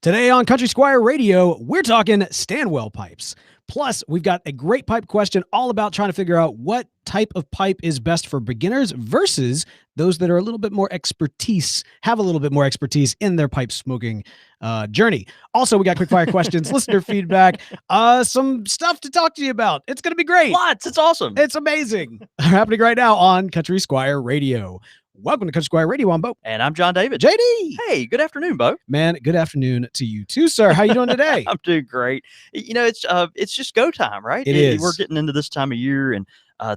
Today on Country Squire Radio, we're talking Stanwell pipes. Plus, we've got a great pipe question all about trying to figure out what type of pipe is best for beginners versus those that are a little bit more have a little bit more expertise in their pipe smoking journey. Also, we got quick fire questions, listener feedback, some stuff to talk to you about. It's going to be great. Lots. It's awesome. It's amazing. Happening right now on Country Squire Radio. Welcome to Country Squire Radio. I'm Beau. And I'm John David. JD. Hey, good afternoon, Beau. Man, good afternoon to you too, sir. How you doing today? I'm doing great. It's just go time, right? It is. We're getting into this time of year, and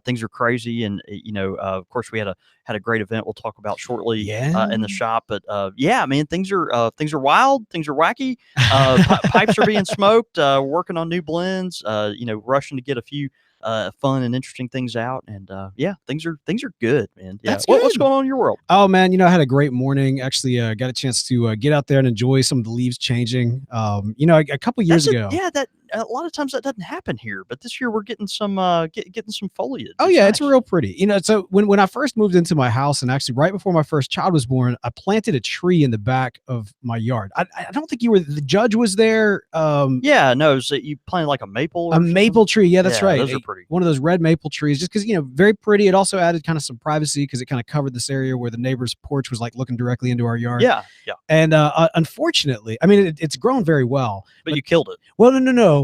things are crazy. And of course, we had a great event we'll talk about shortly in the shop. But man, things are wild. Things are wacky. Pipes are being smoked. Working on new blends. Rushing to get a few fun and interesting things out, and things are good, man. Yeah. What's going on in your world? Oh man, I had a great morning. Actually, got a chance to get out there and enjoy some of the leaves changing. A couple years ago. That a lot of times that doesn't happen here, but this year we're getting some getting some foliage. Oh yeah, it's real pretty. So when I first moved into my house, and actually right before my first child was born, I planted a tree in the back of my yard. I don't think the judge was there. So you planted like a maple. Maple tree. Yeah, that's right. Those are pretty. One of those red maple trees, just because very pretty. It also added kind of some privacy because it kind of covered this area where the neighbor's porch was like looking directly into our yard. Yeah. And unfortunately, I mean, it's grown very well. But you killed it. Well, no.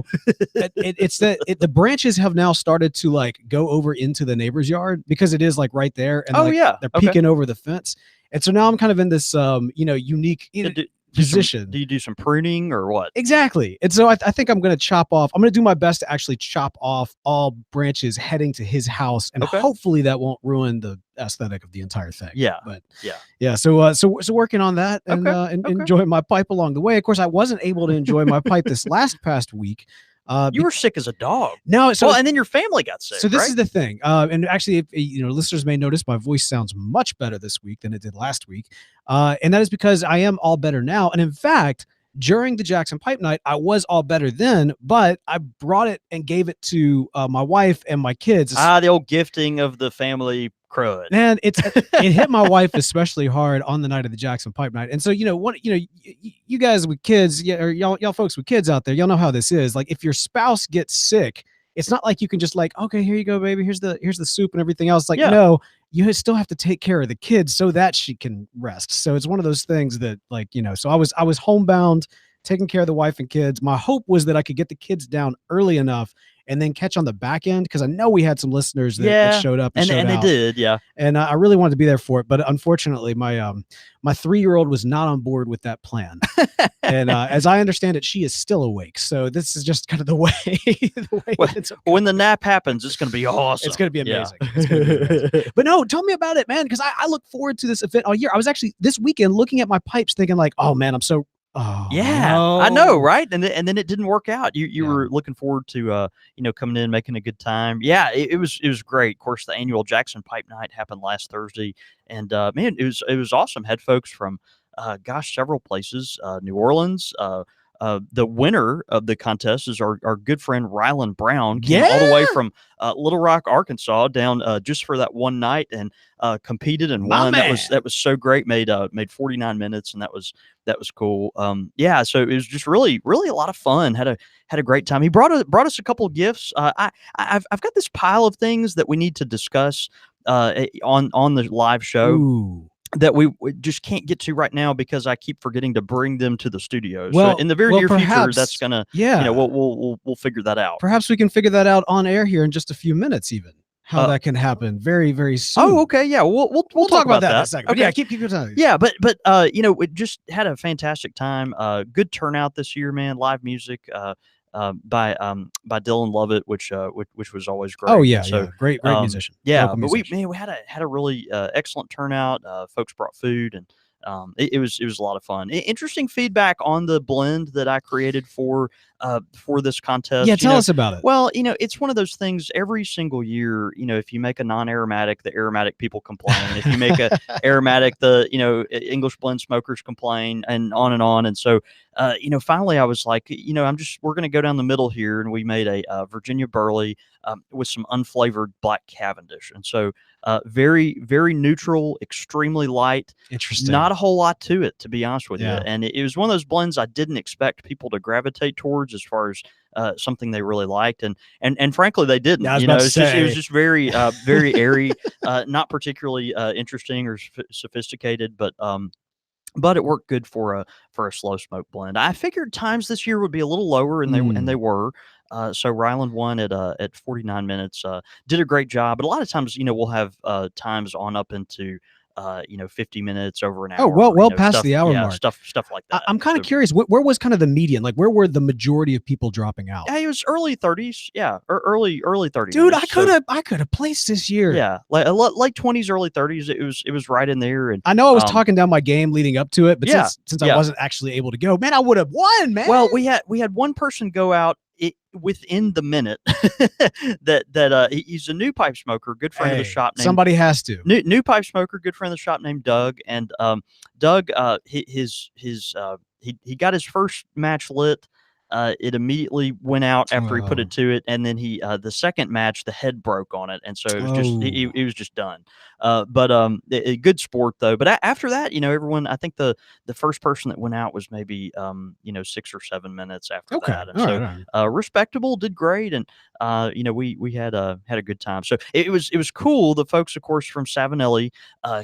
It's that the branches have now started to like go over into the neighbor's yard because it is like right there, and they're peeking over the fence, and so now I'm kind of in this unique position. Do you do some pruning or what? Exactly. And so I think I'm going to do my best to actually chop off all branches heading to his house, and hopefully that won't ruin the aesthetic of the entire thing. So working on that and enjoying my pipe along the way. Of course, I wasn't able to enjoy my pipe this past week. You were sick as a dog. No, and then your family got sick. So this is the thing. And actually, if, listeners may notice my voice sounds much better this week than it did last week. And that is because I am all better now. And in fact, during the Jackson Pipe Night, I was all better then, but I brought it and gave it to my wife and my kids. The old gifting of the family crud. Man, it hit my wife especially hard on the night of the Jackson Pipe Night. And so, you guys with kids, or y'all folks with kids out there, y'all know how this is. Like, if your spouse gets sick, it's not like you can just like, okay, here you go, baby. Here's the soup and everything else. Like, no, you still have to take care of the kids so that she can rest. So it's one of those things that, like, so I was homebound, taking care of the wife and kids. My hope was that I could get the kids down early enough and then catch on the back end, because I know we had some listeners that showed up and they did, and I really wanted to be there for it, but unfortunately my 3-year-old was not on board with that plan. And as I understand it, she is still awake, so this is just kind of the way when the nap happens, it's going to be awesome. It's going to be amazing. It's gonna be amazing. But no, tell me about it, man, because I look forward to this event all year. I was actually this weekend looking at my pipes thinking like, oh man, I'm so no. I know, right? And then it didn't work out. You were looking forward to coming in, making a good time. Yeah, it was great. Of course, the annual Jackson Pipe Night happened last Thursday, and man, it was awesome. Had folks from several places, New Orleans. The winner of the contest is our good friend Rylan Brown. Came all the way from Little Rock, Arkansas, down just for that one night, and competed and won. That was so great. Made 49 minutes, and that was cool. So it was just really a lot of fun. Had a great time. He brought us a couple of gifts. I've got this pile of things that we need to discuss on the live show. Ooh. That we just can't get to right now because I keep forgetting to bring them to the studio. So in the very near future, that's gonna, we'll figure that out. Perhaps we can figure that out on air here in just a few minutes, even how that can happen very, very soon. Oh, okay, yeah, we'll talk about that in a second. Okay. But yeah, keep your time. Yeah, but we just had a fantastic time. Good turnout this year, man. Live music. By Dylan Lovett, which was always great. Oh yeah, great musician. Yeah, but we had a really excellent turnout. Folks brought food, and it was a lot of fun. Interesting feedback on the blend that I created for this contest. Yeah, tell us about it. Well, it's one of those things every single year. If you make a non-aromatic, the aromatic people complain. If you make a aromatic, the English blend smokers complain, and on and on. And so finally I was like, we're going to go down the middle here, and we made a Virginia Burley with some unflavored black Cavendish, and so very very neutral, extremely light. Interesting. Not a whole lot to it, to be honest with you. Yeah. And it was one of those blends I didn't expect people to gravitate towards as far as something they really liked, and frankly they didn't. Yeah, I was about to It was say. just very very airy, not particularly interesting or sophisticated, but it worked good for a slow smoke blend. I figured times this year would be a little lower, and they were. So Ryland won at 49 minutes. Did a great job. But a lot of times, we'll have times on up into 50 minutes, over an Oh, hour. well past Stuff. the hour Yeah, mark. stuff like that. I'm kind of So, curious. Where was kind of the median? Like, where were the majority of people dropping out? yeah, it was early 30s. Yeah, or early 30. Dude, minutes. I could have placed this year. Yeah, like late 20s, early 30s. It was right in there. And I know I was talking down my game leading up to it, but Yeah, since I wasn't actually able to go, man, I would have won, man. Well, we had one person go out within the minute he's a new pipe smoker, good friend of the shop. Somebody has to. New pipe smoker, good friend of the shop named Doug. And Doug, he got his first match lit. It immediately went out after he put it to it, and then the second match, the head broke on it, and so it was just he was just done. But a good sport though. But after that, everyone, I think the first person that went out was maybe 6 or 7 minutes after that, and so respectable, did great, and we had a good time. So it was cool. The folks, of course, from Savinelli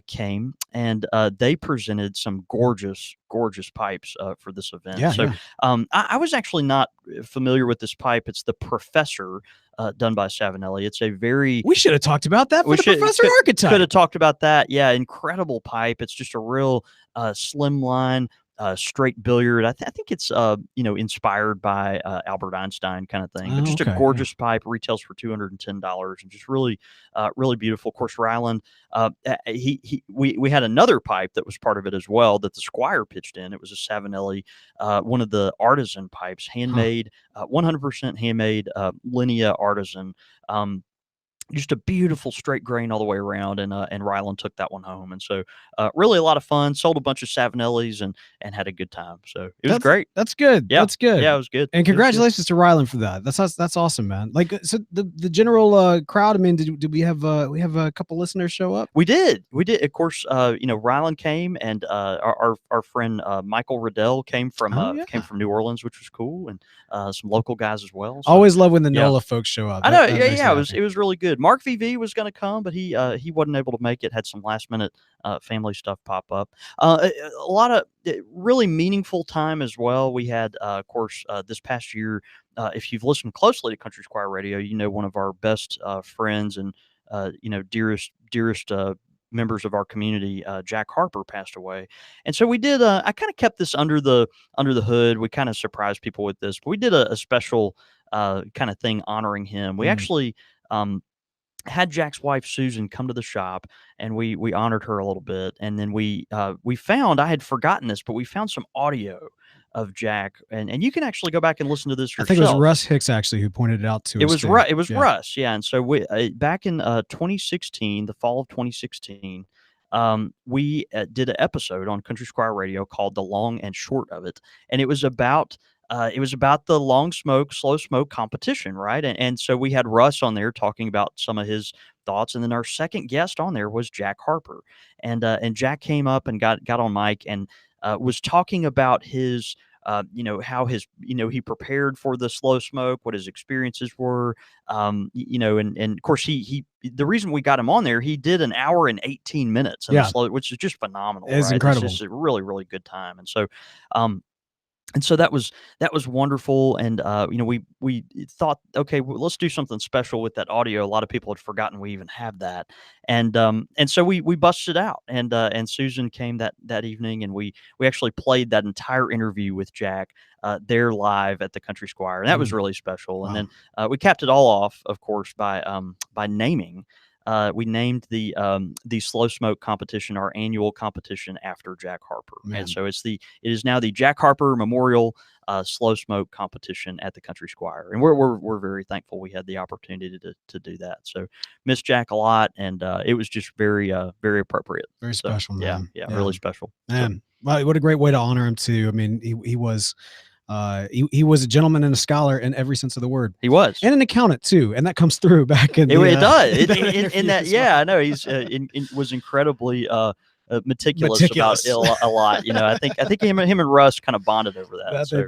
came, and they presented some gorgeous pipes for this event. I was actually not familiar with this pipe. It's the Professor, done by Savinelli. It's a very... We should have talked about that for the Professor Archetype. Could have talked about that. Yeah, incredible pipe. It's just a real slim line, straight billiard. I think it's inspired by Albert Einstein kind of thing. But just a gorgeous pipe. Retails for $210, and just really really beautiful. Of course, Ryland, we had another pipe that was part of it as well that the Squire pitched in. It was a Savinelli, one of the artisan pipes, handmade, 100% handmade, Linea artisan. Just a beautiful straight grain all the way around, and Ryland took that one home, and so really a lot of fun. Sold a bunch of Savinellis and had a good time. So it was great. That's good. Yeah, that's good. Yeah, it was good. And congratulations to Ryland for that. That's awesome, man. Like, so the general crowd. I mean, did we have a couple listeners show up? We did. Of course, Ryland came, and our friend Michael Riddell came from New Orleans, which was cool, and some local guys as well. So, always love when the NOLA folks show up. I know. Yeah. It was really good. Mark VV was going to come, but he wasn't able to make it. Had some last minute family stuff pop up. A lot of really meaningful time as well. We had, of course, this past year. If you've listened closely to Country Squire Radio, one of our best friends and dearest members of our community, Jack Harper, passed away. And so we did, I kind of kept this under the hood. We kind of surprised people with this, but we did a special kind of thing honoring him. We actually had Jack's wife Susan come to the shop, and we honored her a little bit. And then we found, I had forgotten this, but we found some audio of Jack, and you can actually go back and listen to this yourself. I think it was Russ Hicks actually who pointed it out to us. It was Russ, yeah. And so we back in 2016, the fall of 2016, we did an episode on Country Squire Radio called "The Long and Short of It," and it was about the long smoke, slow smoke competition, right? And so we had Russ on there talking about some of his thoughts, and then our second guest on there was Jack Harper, and Jack came up and got on mic and was talking about his how his he prepared for the slow smoke, what his experiences were, and of course he the reason we got him on there, he did an hour and 18 minutes in the slow, which is just phenomenal. It's incredible. It's just a really, really good time. And so that was wonderful, and we thought, okay, well, let's do something special with that audio. A lot of people had forgotten we even have that, and so we busted it out, and Susan came that evening, and we actually played that entire interview with Jack there live at the Country Squire, and that was really special. And then we capped it all off, of course, by naming we named the slow smoke competition our annual competition after Jack Harper. Man. And so it is now the Jack Harper Memorial slow smoke competition at the Country Squire, and we're very thankful we had the opportunity to do that. So miss Jack a lot, and it was just very appropriate, very special, man. Yeah, really special, man. So. Well, what a great way to honor him too. I mean, he was he was a gentleman and a scholar in every sense of the word. He was, and an accountant too, and that comes through back in. It does in that. Yeah, I know he's was incredibly meticulous about a lot. I think him and Russ kind of bonded over that. So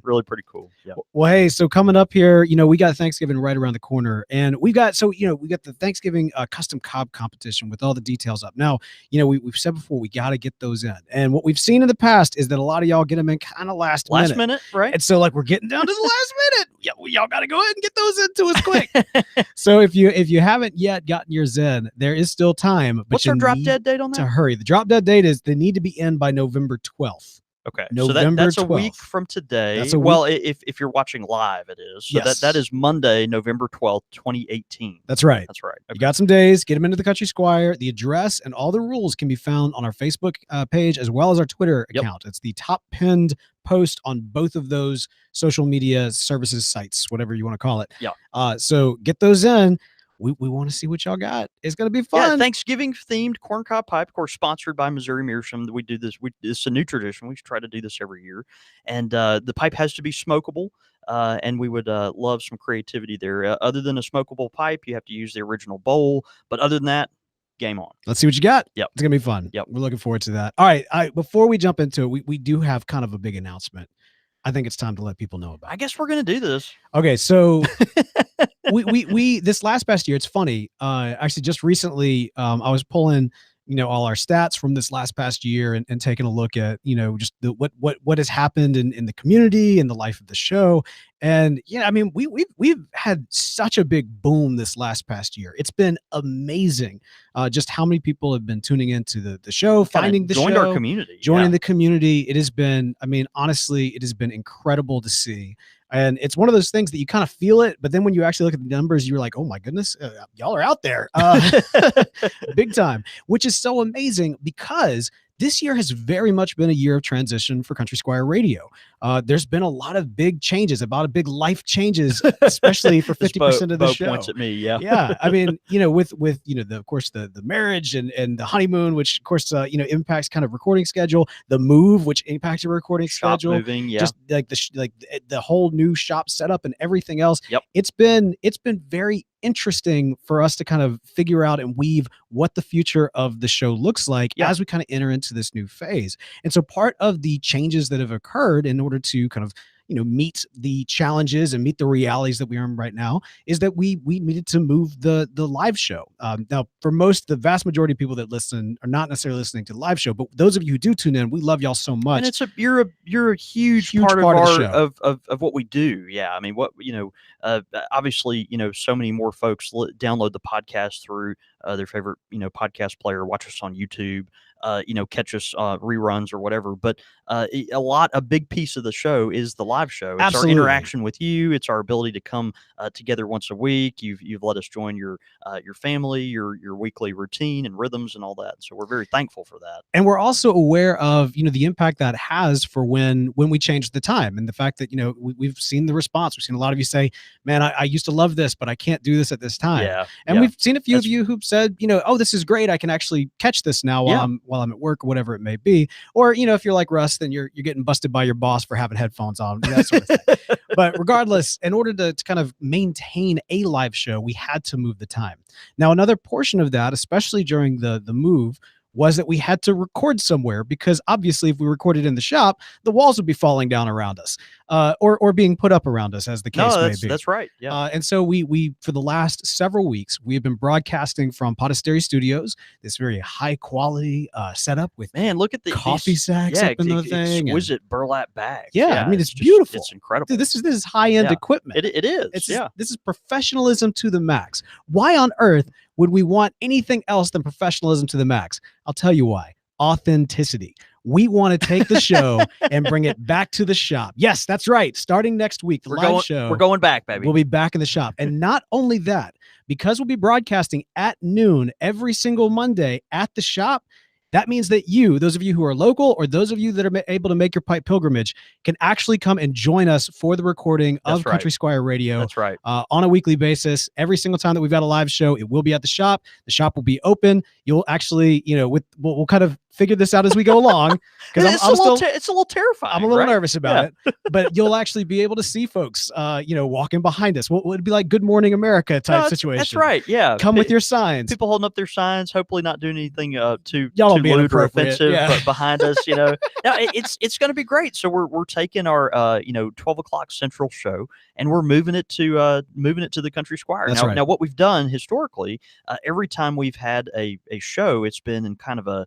really pretty cool. Yeah. Well, hey, so coming up here, we got Thanksgiving right around the corner, and we got the Thanksgiving custom cob competition with all the details up. Now, we've said before we got to get those in, and what we've seen in the past is that a lot of y'all get them in kind of last minute, right? And so we're getting down to the last minute. Yeah, y'all got to go ahead and get those into us quick. So if you haven't yet gotten yours in, there is still time. But what's our drop dead date on that? To hurry. The drop dead date is they need to be in by November 12th. Okay, November so that's 12th. A week from today. That's a well, if you're watching live, it is. So yes. that is Monday, November 12th, 2018. That's right. That's right. Okay. You got some days. Get them into the Country Squire. The address and all the rules can be found on our Facebook page as well as our Twitter account. It's the top pinned post on both of those social media services sites, whatever you want to call it. Yeah. So get those in. We want to see what y'all got. It's going to be fun. Yeah, Thanksgiving themed corncob pipe, of course, sponsored by Missouri Meerschaum. We do this. It's a new tradition. We try to do this every year. And the pipe has to be smokable. And we would love some creativity there. Other than a smokable pipe, you have to use the original bowl. But other than that, game on. Let's see what you got. Yep. It's going to be fun. Yep. We're looking forward to that. All right. Before we jump into it, we do have kind of a big announcement. I think it's time to let people know about it. I guess we're going to do this. Okay, so we this past year, it's funny. Actually, just recently, I was pulling, all our stats from this past year and taking a look at, just what has happened in the community and the life of the show. And yeah, I mean, we've had such a big boom this past year. It's been amazing, just how many people have been tuning into the show, finding the show, joined our community, joining the community. It has been, I mean, honestly, it has been incredible to see. And it's one of those things that you kind of feel it, but then when you actually look at the numbers, you're like, oh my goodness, y'all are out there big time, which is so amazing because this year has very much been a year of transition for Country Squire Radio. There's been a lot of big changes, big life changes, especially for 50% of the show. Points at me, yeah. Yeah, I mean, with of course the marriage and the honeymoon, which of course impacts kind of recording schedule, the move, which impacts your recording schedule, moving, yeah, just like the whole new shop setup and everything else. Yep, it's been very interesting for us to kind of figure out and weave what the future of the show looks like as we kind of enter into this new phase. And so part of the changes that have occurred in order to kind of meet the challenges and meet the realities that we are in right now is that we needed to move the live show. Now, for the vast majority of people that listen are not necessarily listening to the live show, but those of you who do tune in, we love y'all so much. And you're a huge part of what we do. Yeah, I mean, obviously, so many more folks download the podcast through their favorite podcast player, watch us on YouTube, catch us reruns or whatever. But a big piece of the show is the live show. It's Absolutely. Our interaction with you. It's our ability to come together once a week. You've let us join your family, your weekly routine and rhythms and all that. So we're very thankful for that. And we're also aware of the impact that has for when we change the time and the fact that we've seen the response. We've seen a lot of you say, "Man, I used to love this, but I can't do this at this time." Yeah, and we've seen a few of you who've said, "Oh, this is great. I can actually catch this now while I'm at work or whatever it may be." Or if you're like Russ, then you're getting busted by your boss for having headphones on, that sort of thing. But regardless, in order to kind of maintain a live show, we had to move the time. Now, another portion of that, especially during the move, was that we had to record somewhere because obviously if we recorded in the shop, the walls would be falling down around us or being put up around us as the case may be. That's right. Yeah. And so we for the last several weeks, we have been broadcasting from Potisteri Studios, this very high quality setup with look at the coffee sacks up in the thing. Exquisite burlap bags. Yeah, I mean, it's beautiful. It's incredible. Dude, this is high-end equipment. It is. This is professionalism to the max. Why on earth would we want anything else than professionalism to the max? I'll tell you why. Authenticity. We want to take the show and bring it back to the shop. Yes, that's right. Starting next week, the live show. We're going back, baby. We'll be back in the shop. And not only that, because we'll be broadcasting at noon every single Monday at the shop, that means that you, those of you who are local or those of you that are able to make your pipe pilgrimage, can actually come and join us for the recording of Country Squire Radio. That's right. On a weekly basis. Every single time that we've got a live show, it will be at the shop. The shop will be open. You'll actually, we'll kind of figure this out as we go along, because it's a little terrifying. I'm a little nervous about it, but you'll actually be able to see folks, walking behind us. What would be like Good Morning America type situation. That's right. Yeah. Come with your signs. People holding up their signs, hopefully not doing anything too lewd or offensive, but behind us, no, it's going to be great. So we're taking our 12 o'clock Central show and we're moving it to the Country Squire. Now what we've done historically, every time we've had a show, it's been in kind of a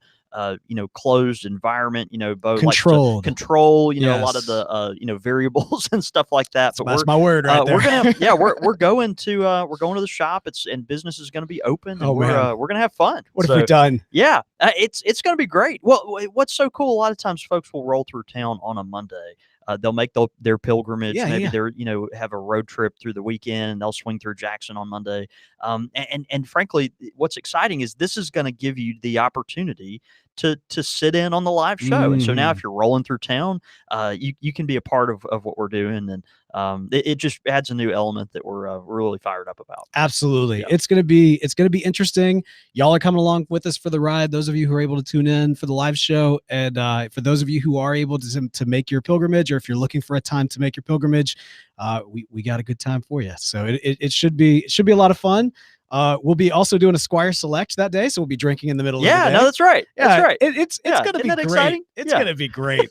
closed environment, Beau control, a lot of the variables and stuff like that. But that's my word right there. We're going to the shop. And business is going to be open. And we're going to have fun. What have we done? Yeah, it's going to be great. Well, what's so cool? A lot of times, folks will roll through town on a Monday. They'll make their pilgrimage. Maybe they're have a road trip through the weekend. They'll swing through Jackson on Monday. And frankly, what's exciting is this is going to give you the opportunity to sit in on the live show. And so now, if you're rolling through town, you can be a part of what we're doing, and it just adds a new element that we're really fired up about. Absolutely, it's gonna be interesting. Y'all are coming along with us for the ride. Those of you who are able to tune in for the live show, and for those of you who are able to make your pilgrimage, or if you're looking for a time to make your pilgrimage, we got a good time for you. So it should be a lot of fun. We'll be also doing a Squire Select that day, so we'll be drinking in the middle of the day. No, that's right. That's right. It's going to be great. Exciting? It's going to be great.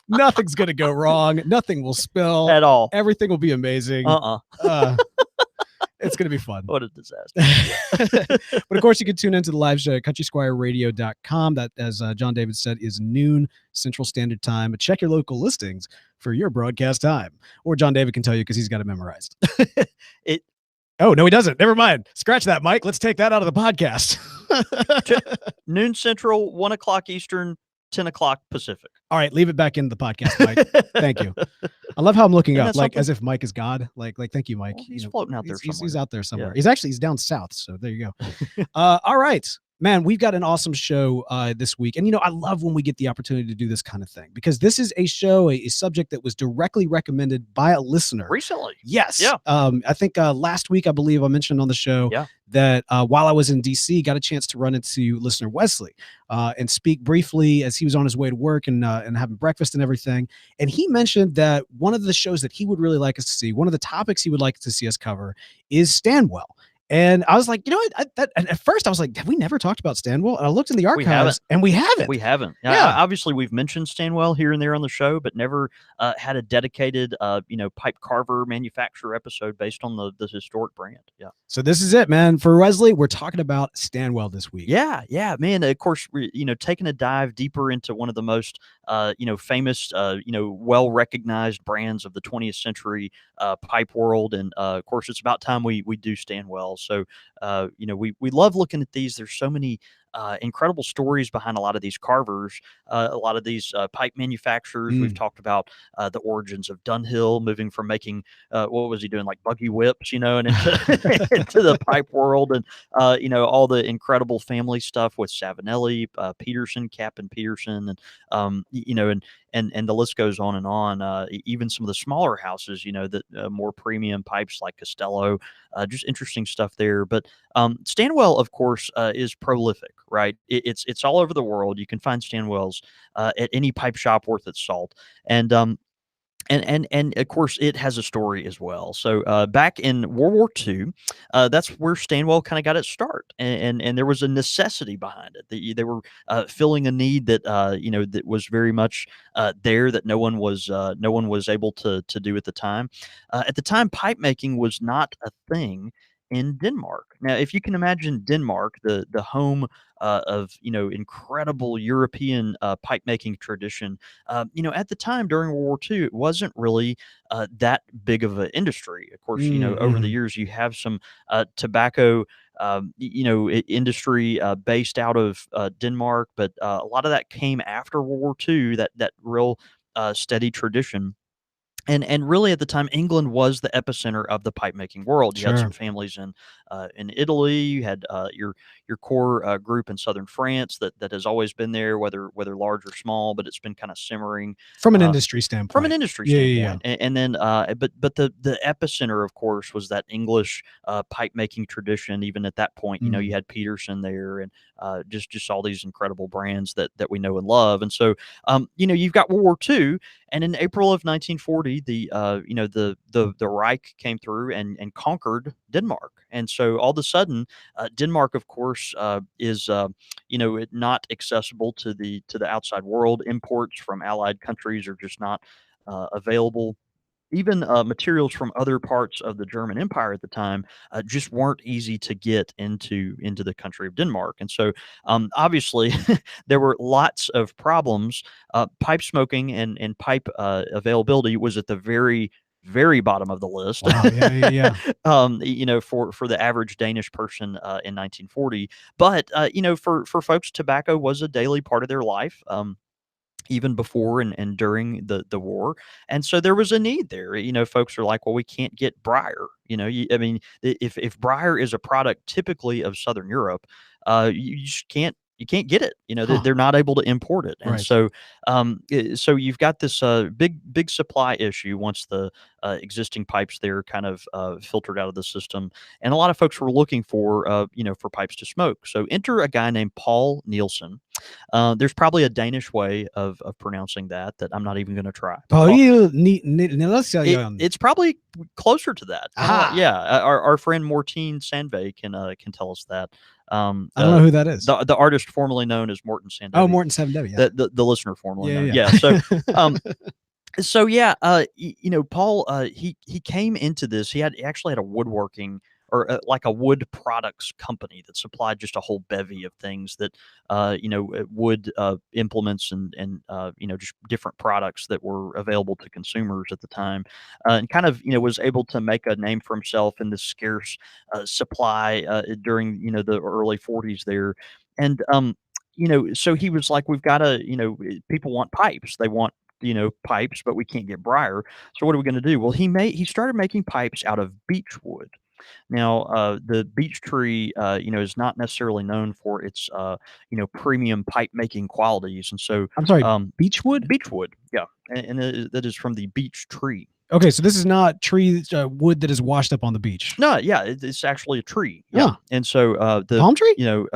Nothing's going to go wrong. Nothing will spill at all. Everything will be amazing. It's going to be fun. What a disaster. But of course, you can tune into the live show at countrysquireradio.com. That, as John David said, is noon Central Standard Time. But check your local listings for your broadcast time. Or John David can tell you, because he's got it memorized. Oh, no, he doesn't. Never mind. Scratch that, Mike. Let's take that out of the podcast. Noon Central, 1 o'clock Eastern, 10 o'clock Pacific. All right, leave it back in the podcast, Mike. Thank you. I love how I'm looking up, like, as if Mike is God. Like, thank you, Mike. Well, he's floating out there somewhere. He's out there somewhere. Yeah. He's down south, so there you go. All right. Man, we've got an awesome show this week. And, I love when we get the opportunity to do this kind of thing, because this is a show, a subject that was directly recommended by a listener. Recently. Yes. Yeah. I think last week, I believe I mentioned on the show that while I was in D.C., got a chance to run into listener Wesley and speak briefly as he was on his way to work and having breakfast and everything. And he mentioned that one of the shows that he would really like us to see, one of the topics he would like to see us cover, is Stanwell. And I was like, and at first I was like, have we never talked about Stanwell? And I looked in the archives and we haven't. We haven't. Yeah. Obviously, we've mentioned Stanwell here and there on the show, but never had a dedicated, pipe carver manufacturer episode based on the historic brand. Yeah. So this is it, man. For Wesley, we're talking about Stanwell this week. Yeah, man. Of course, taking a dive deeper into one of the most, famous, well-recognized brands of the 20th century pipe world. And of course, it's about time we do Stanwell. So, we love looking at these. There's so many incredible stories behind a lot of these carvers, a lot of these pipe manufacturers. We've talked about the origins of Dunhill, moving from making, what was he doing, like buggy whips, and into the pipe world, and, all the incredible family stuff with Savinelli, Peterson, Cap and Peterson, and the list goes on and on. Even some of the smaller houses, that more premium pipes like Costello, just interesting stuff there. But Stanwell, of course, is prolific, right? It's all over the world. You can find Stanwells at any pipe shop worth its salt. And of course, it has a story as well. So back in World War II, that's where Stanwell kind of got its start, and there was a necessity behind it. They were filling a need that that was very much there, that no one was able to do at the time. At the time, pipe making was not a thing in Denmark. Now, if you can imagine Denmark, the home of incredible European pipe making tradition, at the time during World War II, it wasn't really that big of an industry. Of course, over the Mm-hmm. years you have some tobacco. Industry based out of Denmark, but a lot of that came after World War II. That real steady tradition. And really at the time, England was the epicenter of the pipe making world. You had some Sure. families in Italy. You had your core group in southern France that has always been there, whether large or small, but it's been kind of simmering From an uh, industry from an standpoint. industry Yeah, yeah, yeah. standpoint. And then, but the epicenter, of course, was that English pipe making tradition. Even at that point, you Mm. had Peterson there, and just all these incredible brands that we know and love. And so, you've got World War II, and in April of 1940, the Reich came through and conquered Denmark. And so all of a sudden, Denmark, of course, is not accessible to the outside world. Imports from allied countries are just not available. Even materials from other parts of the German Empire at the time just weren't easy to get into the country of Denmark. And so, obviously, there were lots of problems. Pipe smoking and pipe availability was at the very bottom of the list. Wow. Yeah, yeah, yeah. For the average Danish person in 1940. But for folks, tobacco was a daily part of their life. Even before and during the war. And so there was a need there. Folks are like, well, we can't get briar. I mean, if briar is a product typically of Southern Europe, you just can't get it. Huh. They're not able to import it. And Right. so, so you've got this big supply issue once the existing pipes there kind of filtered out of the system, and a lot of folks were looking for pipes to smoke. So enter a guy named Paul Nielsen. There's probably a Danish way of pronouncing that I'm not even going to try. But Nilsson. it's probably closer to that. Aha. Yeah, our friend Mortine Sandve can tell us that. I don't know who that is. The artist formerly known as Morton Oh, Sandeve, Morton 7W. Yeah. the listener formerly Yeah, known. yeah. Yeah. So um, so yeah, Paul, he came into this. He actually had a woodworking or like a wood products company that supplied just a whole bevy of things that wood implements and just different products that were available to consumers at the time, and kind of was able to make a name for himself in this scarce supply during the early 40s there, and so he was like, we've got to, people want pipes, they want pipes, but we can't get briar. So what are we going to do? Well, he started making pipes out of beech wood. Now, the beech tree, is not necessarily known for its, premium pipe making qualities, and so I'm sorry, um, beechwood? beech wood, yeah, and that is from the beech tree. Okay, so this is not tree wood that is washed up on the beach. No, yeah, it's actually a tree, yeah, Huh. and so Palm tree? no,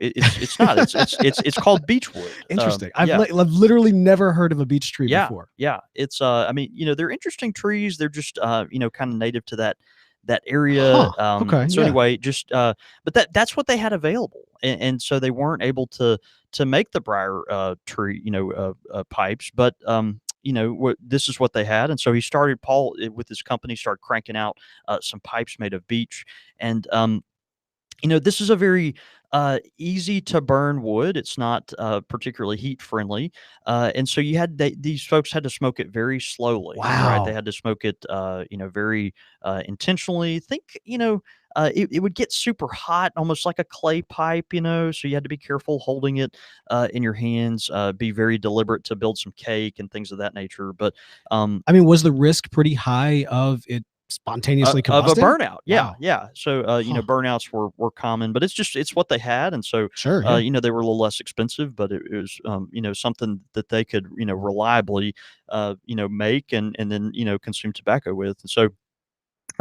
it's not. It's called beech wood. Interesting. Yeah. I've literally never heard of a beech tree Yeah, before. yeah. It's I mean, they're interesting trees. They're just kind of native to that area. Huh. Okay. So Yeah. anyway, just but that's what they had available, and so they weren't able to make the briar tree pipes, but this is what they had, and so he started Paul with his company started cranking out some pipes made of beech, and this is a very easy to burn wood. It's not particularly heat friendly, and so these folks had to smoke it very slowly, right? They Wow. had to smoke it, very intentionally. Think, it would get super hot, almost like a clay pipe, so you had to be careful holding it in your hands. Be very deliberate to build some cake and things of that nature. But I mean, was the risk pretty high of it spontaneously of a combusting? burnout, yeah, Wow. yeah. So, Huh. burnouts were common, but it's what they had, and so, Sure. Yeah. they were a little less expensive, but it was, something that they could, reliably, make and then, consume tobacco with, and so,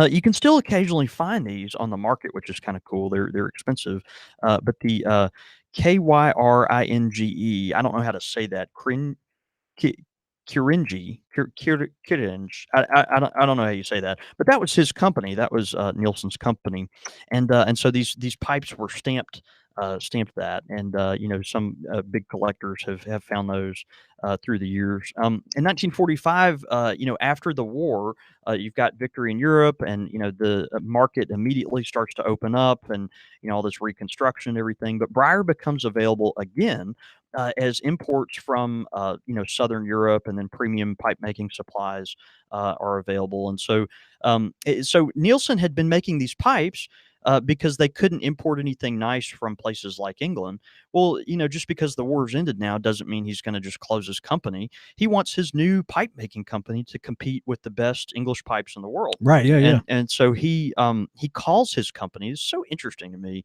you can still occasionally find these on the market, which is kinda cool. They're expensive, but the, Kyringe, I don't know how to say that, Ki Kirinji, Kirinj. I don't know how you say that, but that was his company. That was, Nielsen's company, and so these pipes were stamped, stamped that, and some big collectors have found those through the years. In 1945, after the war, you've got victory in Europe, and the market immediately starts to open up, and all this reconstruction and everything. But Briar becomes available again. As imports from Southern Europe and then premium pipe making supplies are available, and so Nielsen had been making these pipes because they couldn't import anything nice from places like England. Well, just because the war's ended now doesn't mean he's going to just close his company. He wants his new pipe making company to compete with the best English pipes in the world. Right. Yeah. Yeah. And so he calls his company. It's so interesting to me.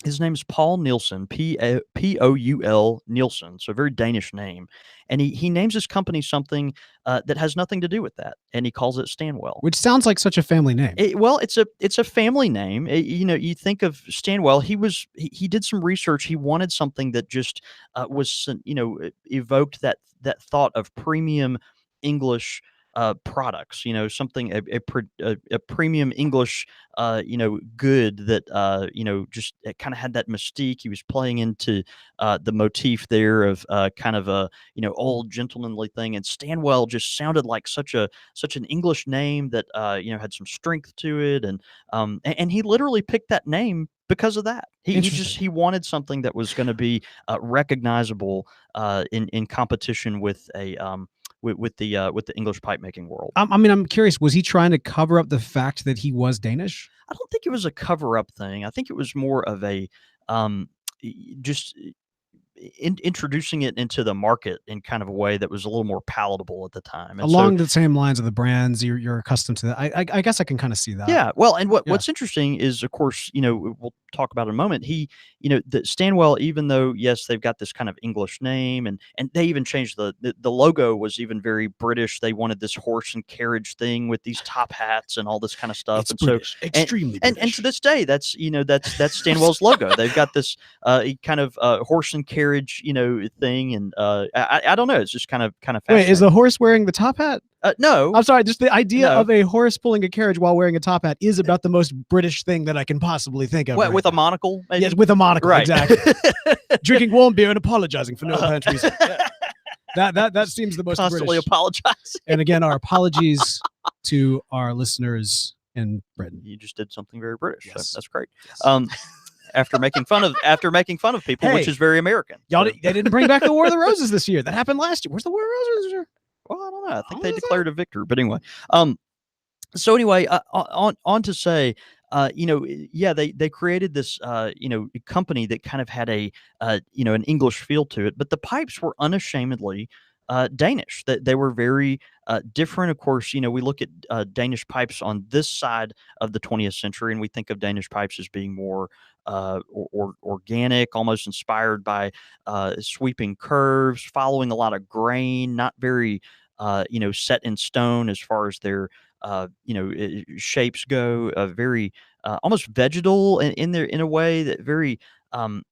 His name is Paul Nielsen, Poul Nielsen, so a very Danish name, and he names his company something that has nothing to do with that, and he calls it Stanwell. Which sounds like such a family name. Well, it's a family name. You think of Stanwell. He did some research. He wanted something that just was evoked that thought of premium English products. Something a premium English good that just it kind of had that mystique. He was playing into the motif there of kind of a old gentlemanly thing, and Stanwell just sounded like such an English name that had some strength to it, and he literally picked that name because of that. He wanted something that was going to be recognizable in competition with a with the English pipe making world. I mean, I'm curious. Was he trying to cover up the fact that he was Danish? I don't think it was a cover up thing. I think it was more of a just introducing it into the market in kind of a way that was a little more palatable at the time. And along the same lines of the brands you're accustomed to. That I guess I can kind of see that. Yeah. Well, and what's interesting is, of course, we'll talk about in a moment. The Stanwell, even though yes, they've got this kind of English name, and they even changed the logo was even very British. They wanted this horse and carriage thing with these top hats and all this kind of stuff. It's and British, so extremely and British. to this day, that's Stanwell's logo. They've got this kind of horse and carriage thing, and I don't know. It's just kind of fascinating. Wait, is the horse wearing the top hat? No, I'm sorry. Just the idea of a horse pulling a carriage while wearing a top hat is about the most British thing that I can possibly think of. With a monocle, maybe? Yes, with a monocle, right? Exactly. Drinking warm beer and apologizing for no apparent reason. That seems the most constantly British. Apologizing. And again, our apologies to our listeners in Britain. You just did something very British. Yes. So that's great. Yes. After making fun of people, which is very American. They didn't bring back the War of the Roses this year. That happened last year. Where's the War of the Roses this year? Well, I don't know. I think they declared a victor. But anyway, so anyway, on to say, they created this, company that kind of had an English feel to it, but the pipes were unashamedly Danish. That they were very different. Of course, we look at Danish pipes on this side of the 20th century, and we think of Danish pipes as being more organic, almost inspired by sweeping curves, following a lot of grain, not very set in stone as far as their shapes go. Very almost vegetal in a way, that very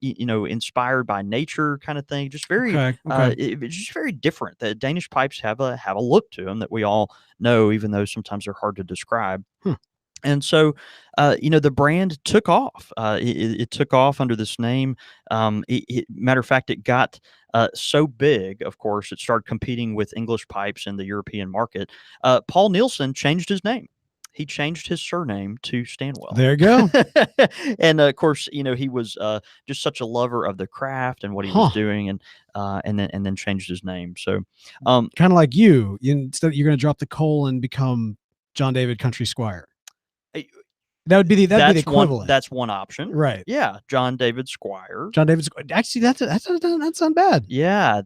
inspired by nature kind of thing. Just very it's just very different. The Danish pipes have a look to them that we all know, even though sometimes they're hard to describe. And so, the brand took off. It took off under this name. Matter of fact, it got so big, of course, it started competing with English pipes in the European market. Paul Nielsen changed his name. He changed his surname to Stanwell. There you go. And of course, he was just such a lover of the craft and what he was doing, and then changed his name. So, kind of like you. Instead, you're going to drop the coal and become John David Country Squire. That'd be the equivalent. That's one option, right? Yeah, John David Squire. John David Squire. Actually, that's not bad. Yeah,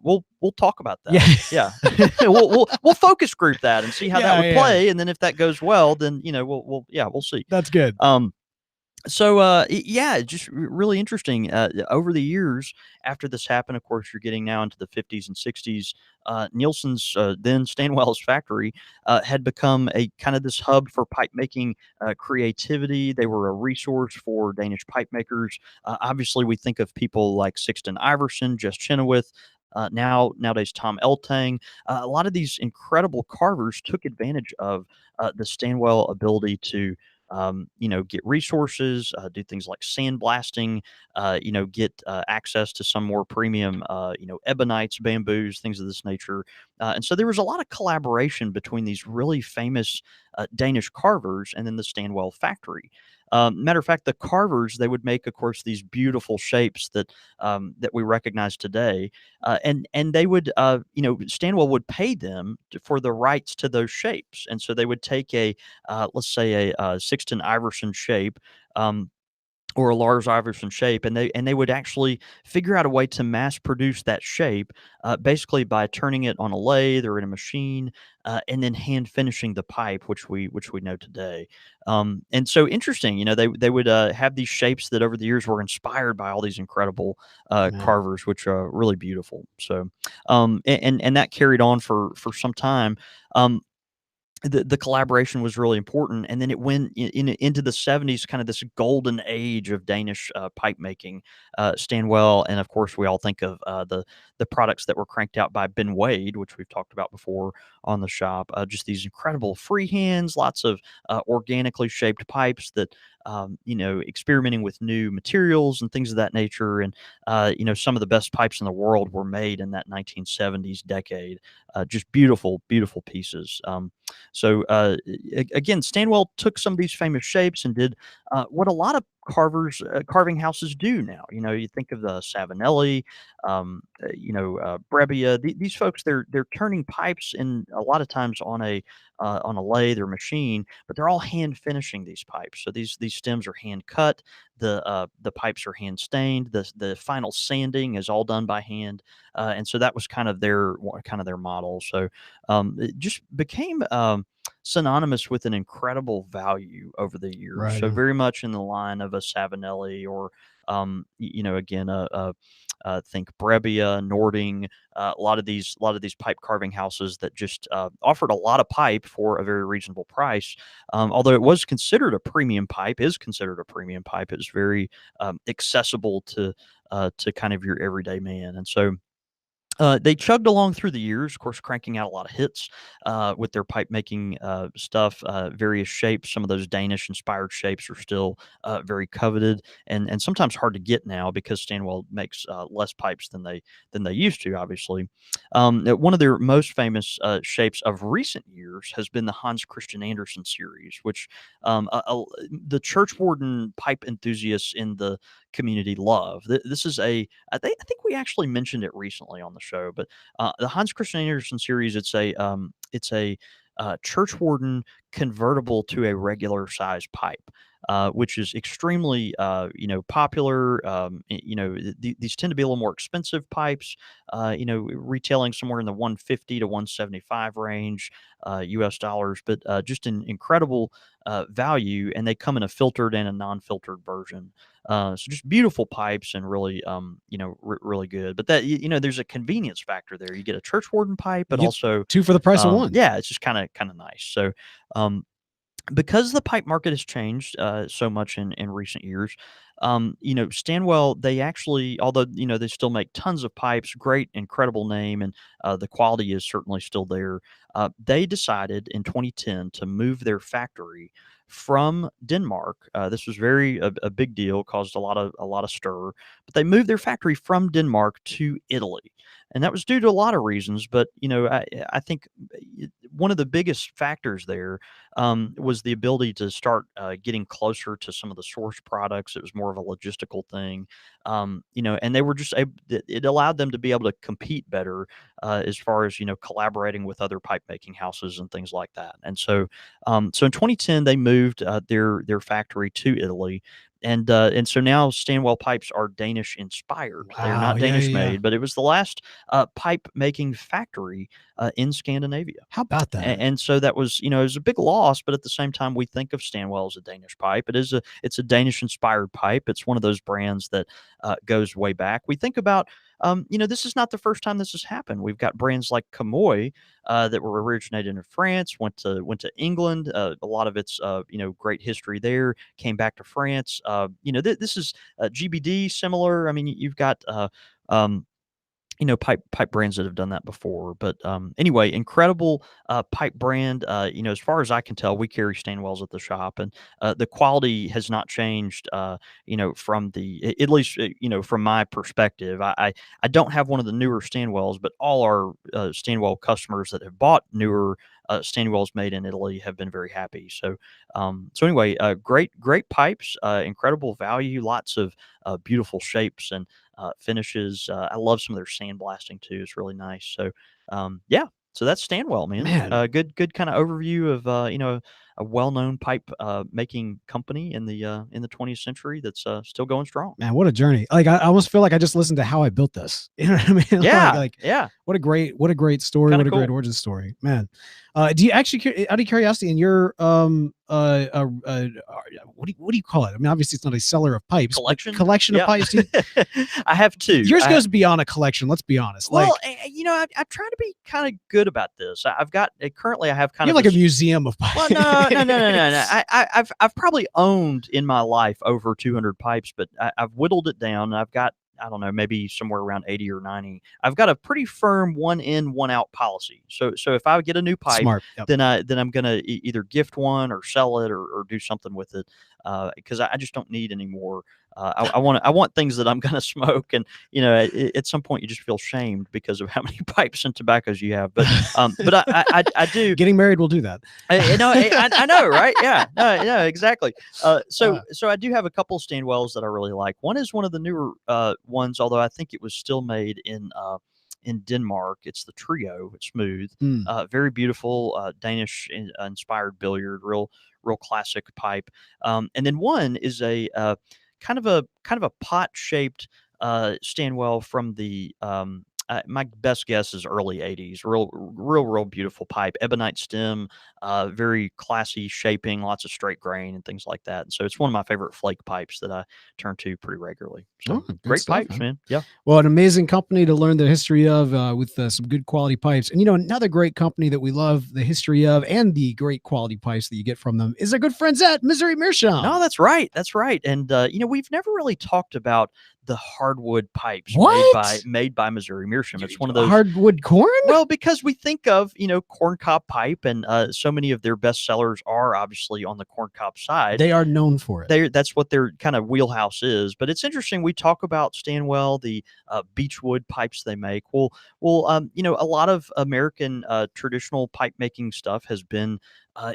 we'll talk about that. Yeah. we'll focus group that and see how that would play, and then if that goes well, then we'll see. That's good. So just really interesting. Over the years after this happened, of course, you're getting now into the 50s and 60s. Nielsen's, then Stanwell's factory, had become a kind of this hub for pipe making creativity. They were a resource for Danish pipe makers. Obviously, we think of people like Sixten Iverson, Jess Chenoweth. Nowadays, Tom Eltang. A lot of these incredible carvers took advantage of the Stanwell ability to get resources, do things like sandblasting, get access to some more premium, ebonites, bamboos, things of this nature. And so there was a lot of collaboration between these really famous Danish carvers and then the Stanwell factory. Matter of fact, the carvers, they would make, of course, these beautiful shapes that we recognize today, and they would, Stanwell would pay them for the rights to those shapes, and so they would take let's say a Sixton Iverson shape. Or a Lars Iverson shape, and they would actually figure out a way to mass produce that shape, basically by turning it on a lathe or in a machine, and then hand finishing the pipe, which we know today. And so interesting, they would have these shapes that over the years were inspired by all these incredible Man. carvers, which are really beautiful. So, and that carried on for some time. Um, the collaboration was really important, and then it went into the 70s, kind of this golden age of Danish pipe making. Stanwell, and of course, we all think of the products that were cranked out by Ben Wade, which we've talked about before on the shop. Just these incredible freehands, lots of organically shaped pipes that experimenting with new materials and things of that nature. And some of the best pipes in the world were made in that 1970s decade. Just beautiful, beautiful pieces. Again, Stanwell took some of these famous shapes and did what a lot of carving houses do now. You think of the Savinelli, Brebbia. These folks, they're turning pipes in a lot of times on a lathe or machine, but they're all hand finishing these pipes. So these stems are hand cut. The pipes are hand stained. The final sanding is all done by hand, and so that was kind of their model. So it just became synonymous with an incredible value over the years. Right So on. very much in the line of a Savinelli or again think Brebbia, Nording, a lot of these pipe carving houses that just offered a lot of pipe for a very reasonable price. Although it was considered a premium pipe, is considered a premium pipe. It was very accessible to kind of your everyday man, and so they chugged along through the years, of course, cranking out a lot of hits with their pipe making stuff, various shapes. Some of those Danish inspired shapes are still very coveted and sometimes hard to get now because Stanwell makes less pipes than they used to. Obviously, one of their most famous shapes of recent years has been the Hans Christian Andersen series, which the church warden pipe enthusiasts in the community love. This is I think we actually mentioned it recently on the show, but the Hans Christian Andersen series, it's a church warden convertible to a regular size pipe. Which is extremely, popular. These tend to be a little more expensive pipes. Retailing somewhere in the 150 to 175 range, U.S. dollars, but just an incredible value. And they come in a filtered and a non-filtered version. So just beautiful pipes and really, really good. But there's a convenience factor there. You get a church warden pipe, You but get also, two for the price of one. yeah, it's just kind of nice. So, um, because the pipe market has changed so much in recent years, Stanwell, they actually, although they still make tons of pipes, great, incredible name, and the quality is certainly still there. They decided in 2010 to move their factory from Denmark. This was a big deal, caused a lot of stir, but they moved their factory from Denmark to Italy, and that was due to a lot of reasons. But I think one of the biggest factors there was the ability to start getting closer to some of the source products. It was more of a logistical thing, and they were just it allowed them to be able to compete better as far as collaborating with other pipe making houses and things like that. And so in 2010 they moved their factory to Italy. And so now Stanwell pipes are Danish inspired. They're Wow. not Yeah, Danish yeah, yeah. made, but it was the last pipe making factory in Scandinavia. How about A that? and so that was, it was a big loss, but at the same time, we think of Stanwell as a Danish pipe. It's a Danish-inspired pipe. It's one of those brands that, goes way back. We think about, this is not the first time this has happened. We've got brands like Camoy, that were originated in France, went to England, a lot of its, great history there, came back to France. This is, GBD similar. I mean, you've got, um pipe brands that have done that before. But anyway, incredible pipe brand. As far as I can tell, we carry Stanwells at the shop, and the quality has not changed. From at least from my perspective, I don't have one of the newer Stanwells, but all our Stanwell customers that have bought newer Stanwells made in Italy have been very happy. So anyway, great pipes, incredible value, lots of beautiful shapes and finishes. I love some of their sandblasting too. It's really nice. Yeah. So that's Stanwell, man. Man, Good kind of overview of a well-known pipe making company in the 20th century that's still going strong. man, what a journey. Like I almost feel like I just listened to How I Built This. You know what I mean? Yeah, like yeah. what a great story. Kinda What a great cool. origin story, man. Do you actually, out of curiosity, in your what do you call it? I mean, obviously it's not a seller of pipes, but Collection? collection of Yeah. pipes. I have two. Yours goes beyond a collection. Let's be honest. Well, Like I'm trying to be kind of good about this. I've got currently I have kind you of have like this. a museum of pipes. Well, no. I've probably owned in my life over 200 pipes, but I've whittled it down. And I've got, I don't know, maybe somewhere around 80 or 90. I've got a pretty firm one in, one out policy. So if I get a new pipe, Smart. Yep. then I'm gonna either gift one or sell it or do something with it, because I just don't need any more. I want things that I'm gonna smoke, and at some point you just feel shamed because of how many pipes and tobaccos you have. But I do. Getting married will do that. I know, right? Yeah, no, exactly. So I do have a couple Stanwells that I really like. One is one of the newer ones, although I think it was still made in Denmark. It's the Trio. It's smooth, very beautiful, Danish inspired billiard, real classic pipe. And then one is a kind of a pot shaped Stanwell from the my best guess is early 80s. Real beautiful pipe, ebonite stem, very classy shaping, lots of straight grain and things like that. And so it's one of my favorite flake pipes that I turn to pretty regularly. So great stuff, pipes, man. Yeah. Well, an amazing company to learn the history of with some good quality pipes. And another great company that we love the history of and the great quality pipes that you get from them is our good friends at Missouri Meerschaum. No, that's right. That's right. And we've never really talked about the hardwood pipes made by Missouri Meerschaum. It's one of those hardwood corn. Well, because we think of corncob pipe, and so many of their best sellers are obviously on the corncob side. They are known for it. That's what their kind of wheelhouse is. But it's interesting. We talk about Stanwell, the beechwood pipes they make. Well, a lot of American traditional pipe making stuff has been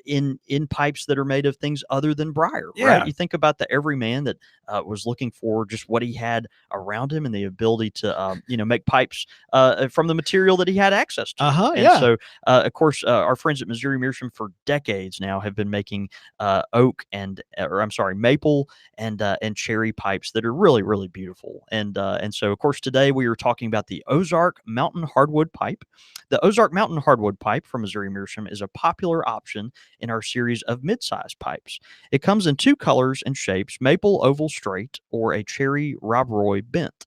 in pipes that are made of things other than briar. Yeah. Right? You think about the everyman that was looking for just what he had around him and the ability to make pipes from the material that he had access to. So of course our friends at Missouri Meerschaum for decades now have been making maple and cherry pipes that are really beautiful. And so of course today we are talking about the Ozark Mountain Hardwood Pipe. The Ozark Mountain Hardwood Pipe from Missouri Meerschaum is a popular option in our series of mid-size pipes. It comes in two colors and shapes: maple oval straight or a cherry Rob Roy bent.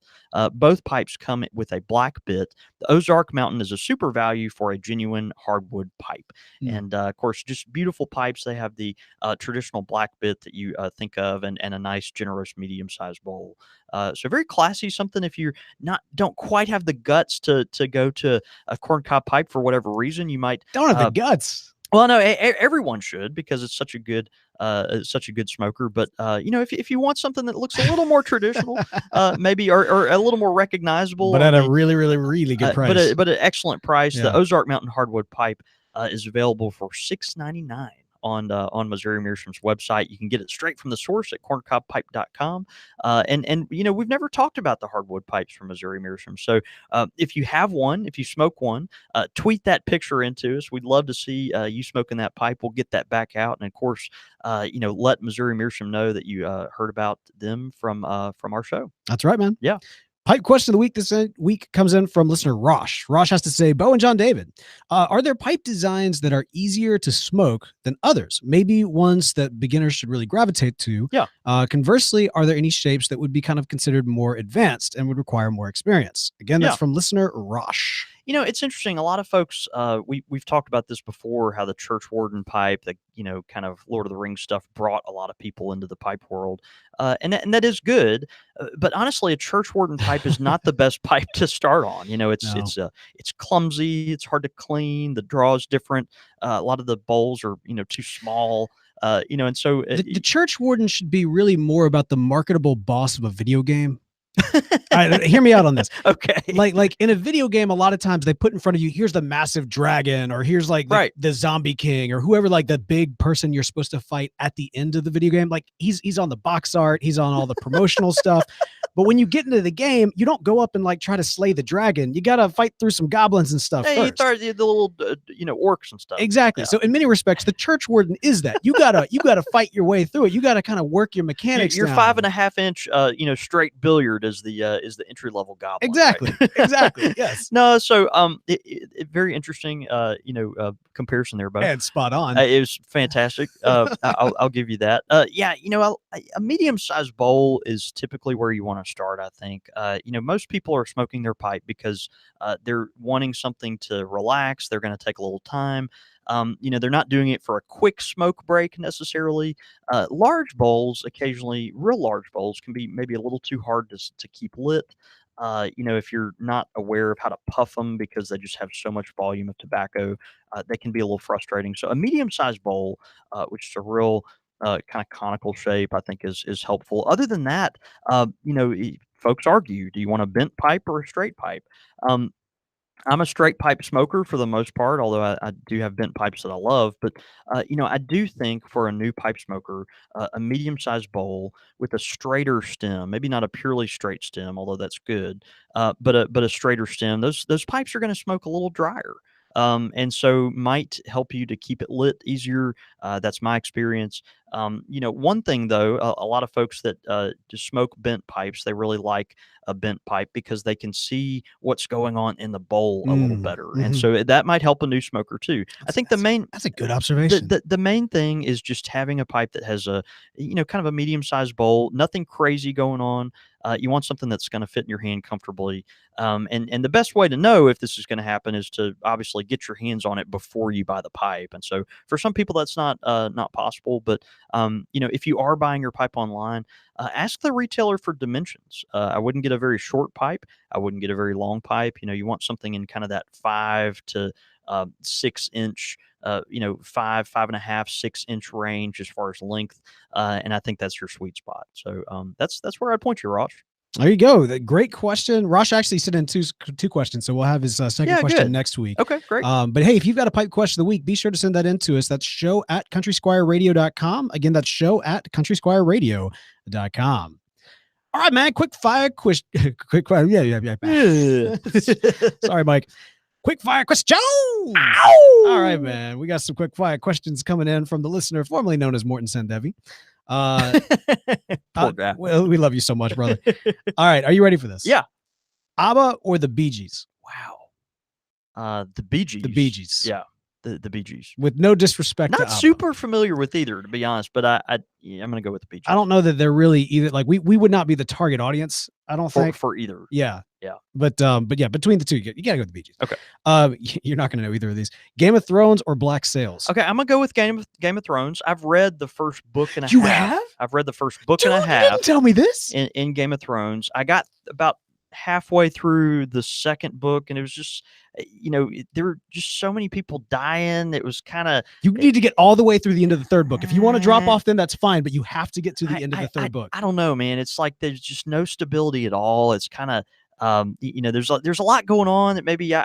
Both pipes come with a black bit. The Ozark Mountain is a super value for a genuine hardwood pipe. And of course, just beautiful pipes. They have the traditional black bit that you think of, and a nice, generous, medium-sized bowl. So very classy. Something if you don't quite have the guts to go to a corncob pipe for whatever reason, you might don't have the guts. Well, no, everyone should, because it's such a good smoker. But if you want something that looks a little more traditional, maybe or a little more recognizable, but at a really good price, but an excellent price, the Ozark Mountain Hardwood Pipe is available for $6.99 on Missouri Meerschaum's website. You can get it straight from the source at corncobpipe.com. And we've never talked about the hardwood pipes from Missouri Meerschaum. So if you have one, if you smoke one, tweet that picture into us. We'd love to see you smoking that pipe. We'll get that back out. And of course, let Missouri Meerschaum know that you heard about them from our show. That's right, man. Yeah. Pipe question of the week this week comes in from listener Rosh. Rosh has to say, Beau and John David, are there pipe designs that are easier to smoke than others? Maybe ones that beginners should really gravitate to. Yeah. Conversely, are there any shapes that would be kind of considered more advanced and would require more experience? Again, that's from listener Rosh. It's interesting. A lot of folks, we've talked about this before, how the church warden pipe, the kind of Lord of the Rings stuff, brought a lot of people into the pipe world, and that is good. But honestly, a church warden pipe is not the best pipe to start on. No. It's clumsy, it's hard to clean, the draw is different. A lot of the bowls are too small. And so The church warden should be really more about the marketable boss of a video game. All right, hear me out on this. Okay. Like in a video game, a lot of times they put in front of you, here's the massive dragon, or here's like the zombie king, or whoever, like the big person you're supposed to fight at the end of the video game. Like he's on the box art, he's on all the promotional stuff. But when you get into the game, you don't go up and like try to slay the dragon. You got to fight through some goblins and stuff Hey, first. the little orcs and stuff. Exactly. Yeah. So in many respects, the church warden is that. You gotta fight your way through it. You gotta kind of work your mechanics. Your down. 5.5 inch straight billiard is the entry level goblin. Exactly. Right? Exactly. Yes. No, so very interesting comparison there, Beau. And spot on. It was fantastic. I'll give you that. A medium sized bowl is typically where you want to start. I think most people are smoking their pipe because they're wanting something to relax. They're going to take a little time. They're not doing it for a quick smoke break necessarily. Large bowls, occasionally, real large bowls, can be maybe a little too hard to keep lit. If you're not aware of how to puff them because they just have so much volume of tobacco, they can be a little frustrating. So a medium-sized bowl, which is a real kind of conical shape, I think is helpful. Other than that, folks argue: do you want a bent pipe or a straight pipe? I'm a straight pipe smoker for the most part, although I do have bent pipes that I love. But I do think for a new pipe smoker, a medium-sized bowl with a straighter stem, maybe not a purely straight stem, although that's good, but a straighter stem. Those pipes are going to smoke a little drier. And so might help you to keep it lit easier. That's my experience. One thing though, a lot of folks that just smoke bent pipes, they really like a bent pipe because they can see what's going on in the bowl a little better, and so that might help a new smoker too. I think that's a good observation. The main thing is just having a pipe that has a kind of a medium sized bowl, nothing crazy going on. You want something that's going to fit in your hand comfortably. And the best way to know if this is going to happen is to obviously get your hands on it before you buy the pipe. And so for some people that's not possible, but if you are buying your pipe online, ask the retailer for dimensions. I wouldn't get a very short pipe. I wouldn't get a very long pipe. You want something in kind of that 5 to 6 inch, 5.5, 6 inch range as far as length. And I think that's your sweet spot. So that's where I'd point you, Ross. There you go. Great question. Rosh actually sent in two questions, so we'll have his second question next week. Okay, great. But hey, if you've got a pipe question of the week, be sure to send that in to us. That's show@countrysquireradio.com. Again, that's show@countrysquireradio.com. All right, man. Quick fire question. Yeah. Sorry, Mike. Quick fire questions. All right, man. We got some quick fire questions coming in from the listener formerly known as Morton Sandevi. Poor guy. Well, we love you so much, brother. All right, are you ready for this? Yeah. ABBA or the Bee Gees? Wow. The Bee Gees. The Bee Gees. Yeah. The Bee Gees. With no disrespect to Not ABBA. super familiar with either, to be honest, but I'm going to go with the Bee Gees. I don't know that they're really either. Like we would not be the target audience, I don't think. For either. Yeah. Yeah. But yeah, between the two, you gotta go with the Bee Gees. Okay. You're not gonna know either of these. Game of Thrones or Black Sails? Okay, I'm gonna go with Game of Thrones. I've read the first book and a half. You have? I've read the first book Dude, and a half. You didn't tell me this. In Game of Thrones. I got about halfway through the second book, and it was just, there were just so many people dying. It was kind of. You need to get all the way through the end of the third book. If you want to drop off, then that's fine. But you have to get to the end of the third book. I don't know, man. It's like there's just no stability at all. It's kind of. There's a lot going on that maybe I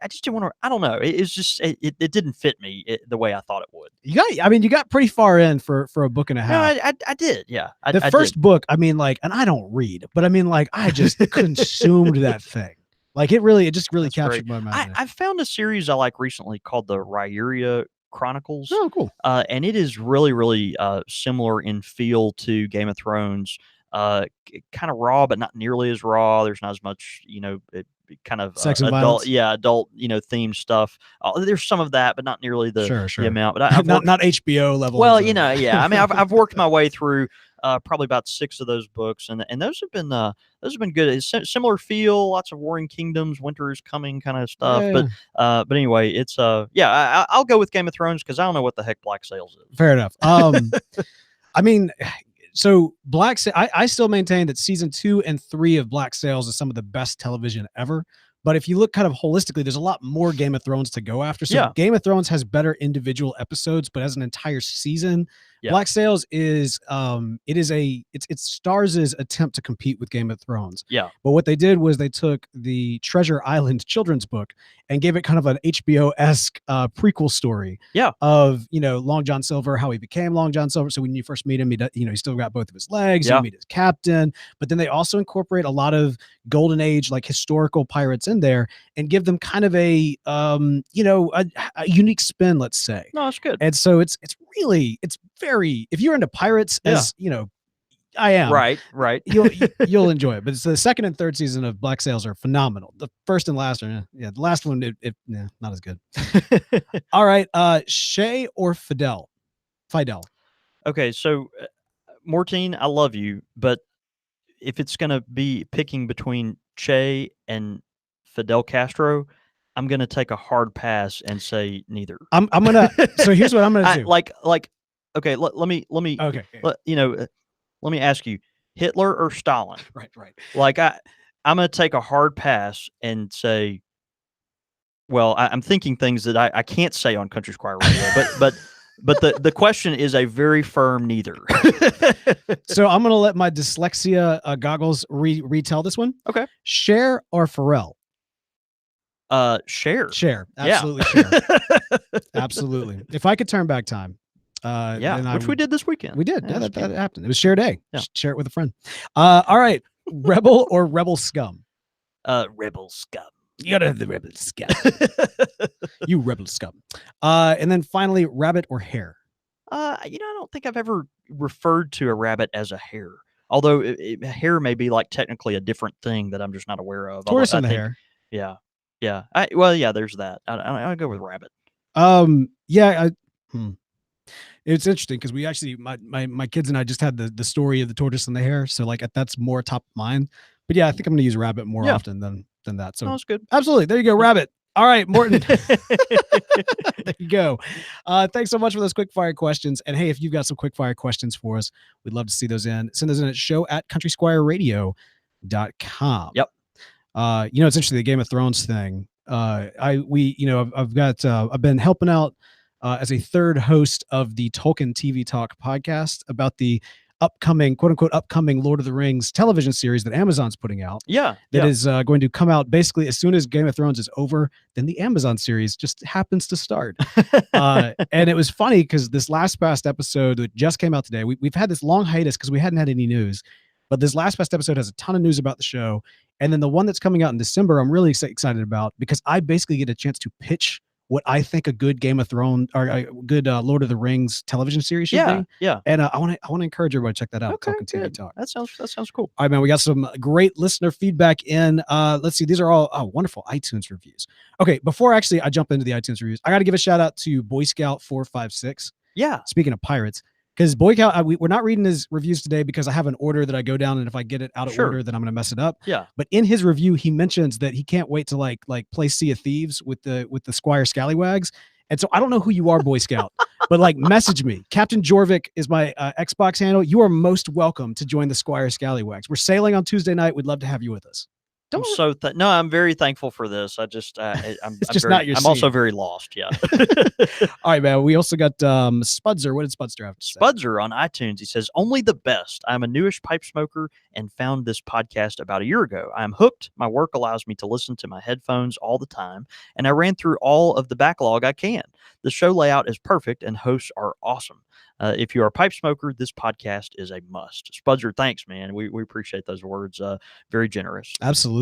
just didn't want to. I don't know. It's just it didn't fit me the way I thought it would. You got pretty far in for a book and a half. No, I did. Yeah, the first book. I mean, like, and I don't read, but I mean, like, I just consumed that thing. Like, it just really captured my mind. I found a series I like recently called the Rhaenyra Chronicles. Oh, cool. And it is really, really similar in feel to Game of Thrones. Kind of raw, but not nearly as raw. There's not as much, kind of sex and adult, violence. Adult, themed stuff. There's some of that, but not nearly the sure. the amount. But not HBO level. Well, I mean, I've worked my way through probably about 6 of those books, and those have been good. It's similar feel, lots of warring kingdoms, winter is coming kind of stuff. Yeah. But anyway, it's yeah, I'll go with Game of Thrones because I don't know what the heck Black Sails is. Fair enough. I mean, so I still maintain that season 2 and 3 of Black Sails is some of the best television ever. But if you look kind of holistically, there's a lot more Game of Thrones to go after. So Game of Thrones has better individual episodes, but as an entire season, Black Sails is it's Starz's attempt to compete with Game of Thrones. Yeah. But what they did was they took the Treasure Island children's book and gave it kind of an HBO-esque prequel story. Yeah. Of, Long John Silver, how he became Long John Silver. So when you first meet him, he still got both of his legs. You meet his captain, but then they also incorporate a lot of Golden Age, like historical pirates in there and give them kind of a unique spin, let's say. No, it's good. And so it's very, if you're into pirates, as I am, right, you'll enjoy it. But it's the second and third season of Black Sails are phenomenal. The first and last are, the last one, not as good. All right, Shay or Fidel? Okay, so Mortine, I love you, but if it's gonna be picking between Che and Fidel Castro, I'm gonna take a hard pass and say neither. I'm gonna. So here's what I'm gonna do. Okay, let me. Okay. Let me ask you, Hitler or Stalin? Right. Like I'm gonna take a hard pass and say, well, I'm thinking things that I can't say on Country Squire Radio, but the question is a very firm neither. So I'm gonna let my dyslexia goggles retell this one. Okay. Cher or Pharrell? Cher. Absolutely. Yeah. Cher. Absolutely. If I could turn back time. Which we did this weekend. We did. Yeah, that happened. It was Cher Day. Yeah. Share it with a friend. All right. Rebel or Rebel Scum? Rebel Scum. You gotta have the Rebel Scum. You Rebel Scum. And then finally, rabbit or hare? I don't think I've ever referred to a rabbit as a hare. Although a hare may be like technically a different thing that I'm just not aware of. Tortoise and the hare. Yeah. There's that. I'll go with rabbit. It's interesting because we actually, my kids and I just had the story of the tortoise and the hare. So like that's more top of mind. But yeah, I think I'm going to use rabbit more often than that. So that's good. Absolutely. There you go. Rabbit. All right, Morton. There you go. Thanks so much for those quick fire questions. And hey, if you've got some quick fire questions for us, we'd love to see those in. Send those in at show@countrysquireradio.com. Yep. It's interesting, the Game of Thrones thing. I've been helping out as a third host of the Tolkien TV Talk podcast about the upcoming, quote unquote, upcoming Lord of the Rings television series that Amazon's putting out. That is going to come out basically as soon as Game of Thrones is over. Then the Amazon series just happens to start. And it was funny because this past episode that just came out today, we've had this long hiatus because we hadn't had any news. But this past episode has a ton of news about the show. And then the one that's coming out in December, I'm really excited about because I basically get a chance to pitch what I think a good Game of Thrones or a good Lord of the Rings television series should be. Yeah. And I want to encourage everybody to check that out. Okay, Talking TV good. Talk. That sounds cool. All right, man. We got some great listener feedback in. Let's see. These are all wonderful iTunes reviews. Okay, before actually I jump into the iTunes reviews, I got to give a shout out to Boy Scout 456. Yeah. Speaking of pirates. Because Boy Scout, we're not reading his reviews today because I have an order that I go down, and if I get it out of order, then I'm going to mess it up. Yeah. But in his review, he mentions that he can't wait to like play Sea of Thieves with the Squire Scallywags. And so I don't know who you are, Boy Scout, but like message me. Captain Jorvik is my Xbox handle. You are most welcome to join the Squire Scallywags. We're sailing on Tuesday night. We'd love to have you with us. I'm very thankful for this. I just I'm also very lost. Yeah. All right, man. We also got Spudzer. What did Spudzer have to say? Spudzer on iTunes. He says, "Only the best. I'm a newish pipe smoker and found this podcast about a year ago. I'm hooked. My work allows me to listen to my headphones all the time, and I ran through all of the backlog I can. The show layout is perfect, and hosts are awesome. If you are a pipe smoker, this podcast is a must." Spudzer, thanks, man. We appreciate those words. Very generous. Absolutely.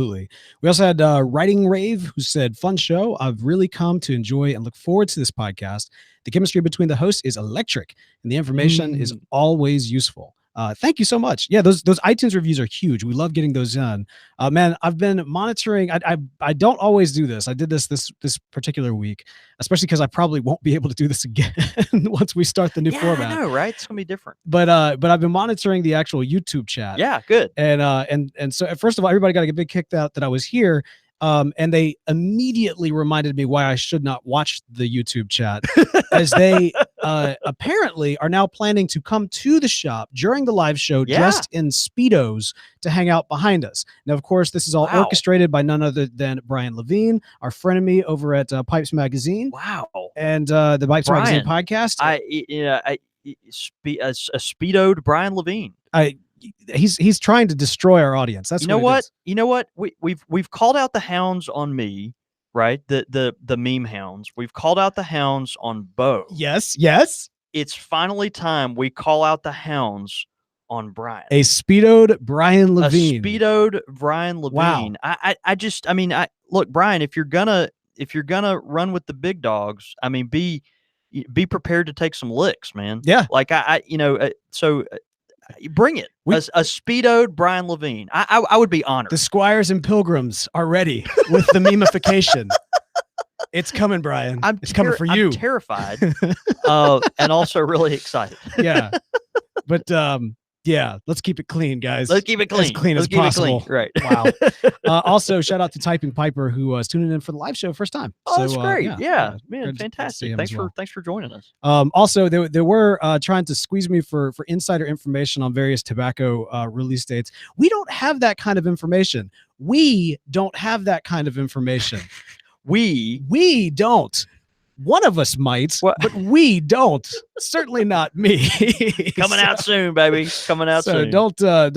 We also had Writing Rave, who said, "Fun show. I've really come to enjoy and look forward to this podcast. The chemistry between the hosts is electric, and the information is always useful. Thank you so much. Yeah, those iTunes reviews are huge. We love getting those in. Man, I've been monitoring. I don't always do this. I did this particular week, especially because I probably won't be able to do this again once we start the new format. I know, right? It's gonna be different. But I've been monitoring the actual YouTube chat. Yeah, good. And so first of all, everybody got a big kick out that I was here. And they immediately reminded me why I should not watch the YouTube chat, as they apparently are now planning to come to the shop during the live show dressed in Speedos to hang out behind us. Now, of course, this is all orchestrated by none other than Brian Levine, our frenemy over at Pipes Magazine. Wow. And the Pipes Magazine podcast. A speedoed Brian Levine. He's trying to destroy our audience. That's what. You know what? We've called out the hounds on me, right? The meme hounds. We've called out the hounds on Beau. Yes. It's finally time we call out the hounds on Brian. A speedoed Brian Levine. Wow. Look, Brian, if you're gonna run with the big dogs, I mean, be prepared to take some licks, man. Yeah. Like bring it. A speedoed Brian Levine. I would be honored. The Squires and Pilgrims are ready with the memification. It's coming, Brian. It's coming for you. I'm terrified, and also really excited. Yeah, but yeah, let's keep it clean, guys. Let's keep it clean. As clean as possible. Right. Wow. Also, shout out to Typing Piper, who was tuning in for the live show first time. Oh, that's great. Yeah, man, good fantastic. Thanks for joining us. Also, they were trying to squeeze me for insider information on various tobacco release dates. We don't have that kind of information. We don't have that kind of information. We don't. One of us might, but we don't. Certainly not me. Coming out soon, baby. Coming out soon. So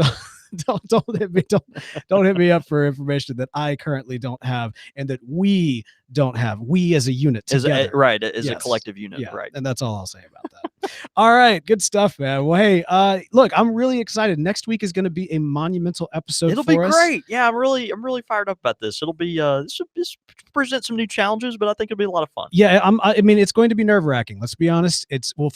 don't hit me up for information that I currently don't have and that we don't have. We as a unit together. As a collective unit. Yeah, right. And that's all I'll say about that. All right, good stuff, man. Well, hey, look, I'm really excited. Next week is going to be a monumental episode. It'll be great. Yeah, I'm really fired up about this. It'll be this present some new challenges, but I think it'll be a lot of fun. Yeah, I mean, it's going to be nerve-wracking. Let's be honest. It's for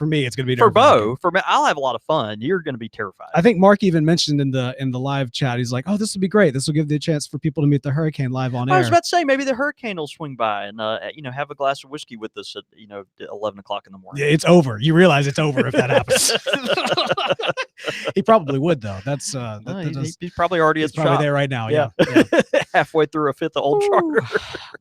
me, it's going to be for Beau. For me, I'll have a lot of fun. You're going to be terrified. I think Mark even mentioned in the live chat, he's like, "Oh, this will be great. This will give the chance for people to meet the Hurricane live on air." I was about to say maybe the Hurricane will swing by and have a glass of whiskey with us at 11 o'clock in the morning. Yeah, it's over. You realize it's over if that happens. He probably would though. That's he's probably already at the shop. There right now. Yeah. Halfway through a fifth of Old Charter.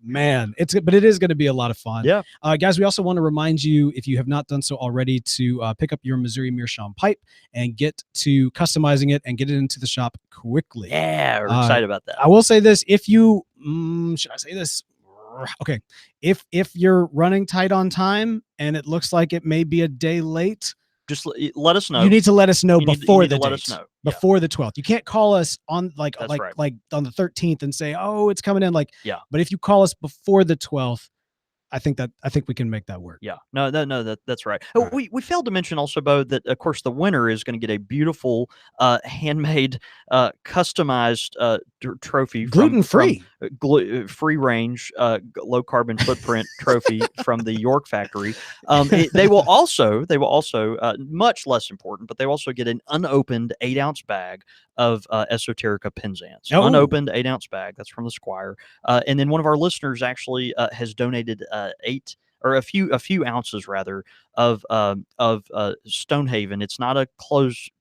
Man, but it is going to be a lot of fun. Yeah. Guys, we also want to remind you, if you have not done so already, to pick up your Missouri Meerschaum pipe and get to customizing it and get it into the shop quickly. Yeah, we're excited about that. I will say this: if you should I say this? Okay, if you're running tight on time and it looks like it may be a day late, just let us know. You need to let us know before the date. Let us know. Before the 12th. You can't call us on like on the 13th and say, "Oh, it's coming in." But if you call us before the 12th, I think we can make that work. Yeah. No, that's right. Oh, we failed to mention also, Beau, that of course the winner is going to get a beautiful handmade customized trophy, gluten-free, free range, low carbon footprint trophy from the York factory. They will also much less important, but they will also get an unopened 8-ounce bag of Esoterica Penzance. Unopened 8-ounce bag. That's from the Squire. And then one of our listeners actually has donated a few ounces rather of Stonehaven. It's not a closed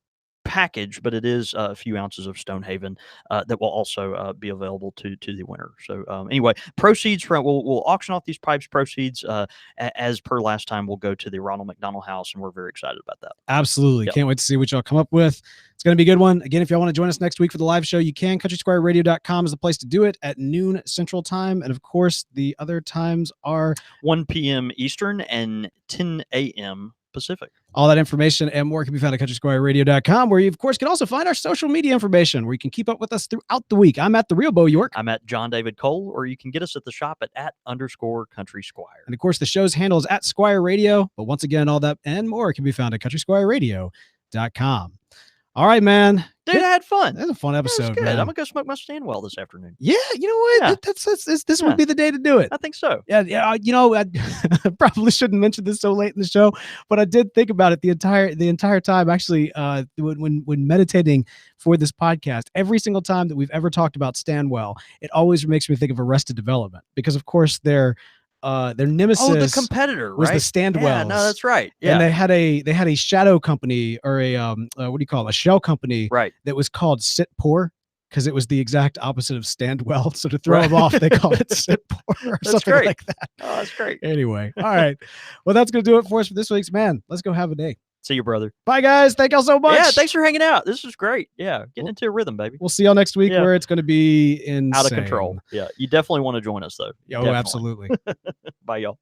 package, but it is a few ounces of Stonehaven that will also be available to the winner. So anyway, proceeds from we'll auction off these pipes. Proceeds as per last time will go to the Ronald McDonald House, and we're very excited about that. Absolutely. Can't wait to see what y'all come up with. It's going to be a good one. Again, if y'all want to join us next week for the live show, you can. CountrySquireRadio.com is the place to do it at noon Central Time. And of course, the other times are 1 p.m. Eastern and 10 a.m. Pacific. All that information and more can be found at CountrySquireRadio.com, where you, of course, can also find our social media information, where you can keep up with us throughout the week. I'm at The Real Beau York. I'm at John David Cole, or you can get us at the shop at @_Country Squire. And, of course, the show's handle is at Squire Radio. But once again, all that and more can be found at CountrySquireRadio.com. All right, man. Dude, I had fun. That's a fun That was episode, good. man. I'm gonna go smoke my Stanwell this afternoon. Yeah, you know what? Yeah. This would be the day to do it. I think so. Yeah. You know, I probably shouldn't mention this so late in the show, but I did think about it the entire time. Actually, when meditating for this podcast, every single time that we've ever talked about Stanwell, it always makes me think of Arrested Development because, of course, their nemesis Oh, the competitor, was right? the Stanwells. Yeah, no, that's right. Yeah. And they had a shadow company or a what do you call it? A shell company Right. that was called Sit Poor because it was the exact opposite of Standwell. So to throw them off, they called it Sit Poor or something great. like that. Oh, that's great. Anyway, all right. Well, that's gonna do it for us for this week's Man. Let's go have a day. See you, brother. Bye, guys. Thank y'all so much. Yeah, thanks for hanging out. This was great. Yeah, getting into a rhythm, baby. We'll see y'all next week where it's gonna be insane. Out of control. Yeah, you definitely want to join us though. Oh, absolutely. Bye, y'all.